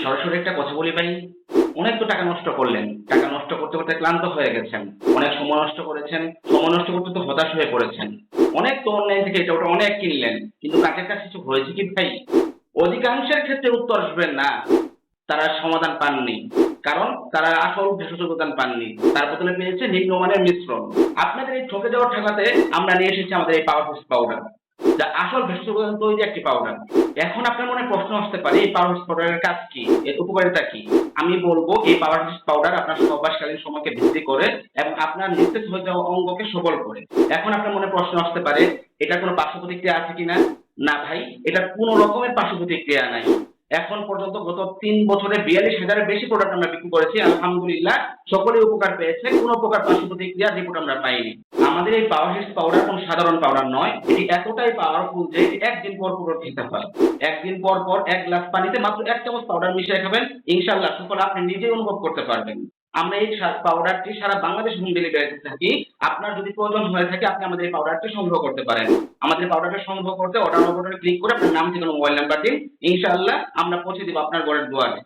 সরাসরি একটা কথা বলি ভাই, অনেক তো টাকা নষ্ট করলেন। টাকা নষ্ট করতে, করতে ক্লান্ত হয়ে গেছেন। অনেক সময় নষ্ট করেছেন। সময় নষ্ট করতে তো হতাশ হয়ে পড়েছেন। অনেক তো অনলাইন থেকে এটা ওটা অনেক কিনলেন। কিন্তু কাজের কাজ কিছু হয়েছে কি ভাই? অধিকাংশের ক্ষেত্রে উত্তর আসবেন না। তারা সমাধান পাননি। কারণ তারা আসল ভেষজ উপাদান পাননি। তার বদলে পেয়েছে নিম্নমানের মিশ্রণ। আপনাদের এই ঠকে যাওয়ার ঠেকাতে আমরা নিয়ে এসেছি আমাদের এই পাওয়ারফুল পাউডার। যা আসল ভেষজ উপাদান তৈরি একটি পাউডার। এখন আপনার মনে প্রশ্ন আসতে পারে এই পাওয়ারফুল পাউডারের কাজ কি? এর উপকারিতা কি? আমি বলব এই পাওয়ারফুল পাউডার আপনার সহবাসকালীন সময়কে বৃদ্ধি করে এবং আপনার নিস্তেজ হয়ে যাওয়া অঙ্গকে সবল করে। এখন আপনার মনে প্রশ্ন আসতে পারে এটার কোনো পার্শ্ব প্রতিক্রিয়া আছে কিনা? না ভাই, এটার কোনো রকমের পার্শ্ব প্রতিক্রিয়া নাই। এখন পর্যন্ত গত ৩ বছরে ৪২,০০০-এর বেশি প্রোডাক্ট আমরা বিক্রি করেছি। আলহামদুলিল্লাহ সকলেই উপকার পেয়েছে। কোনো প্রকার পার্শ্ব প্রতিক্রিয়ার রিপোর্ট আমরা পাইনি। আমাদের এই পাওয়ার হিটস পাউডার কোনো সাধারণ পাউডার নয়। এটি এতটাই পাওয়ারফুল যে এটি একদিন পর পর খেতে হয়। একদিন পর পর ১ গ্লাস পানিতে মাত্র ১ চামচ পাউডার মিশিয়ে খাবেন। ইনশাআল্লাহ সুফল আপনি নিজেই অনুভব করতে পারবেন। আমরা এই পাউডারটি সারা বাংলাদেশ হোম ডেলিভারি দিতে থাকি। আপনার যদি প্রয়োজন হয়ে থাকে আপনি আমাদের এই পাউডারটি সংগ্রহ করতে পারেন। আমাদের পাউডারটা সংগ্রহ করতে অর্ডার বাটনে ক্লিক করে আপনার নাম, ঠিকানা, মোবাইল নাম্বার দিন। ইনশাআল্লাহ আমরা পৌঁছে দিব আপনার ঘরের দুয়ারে।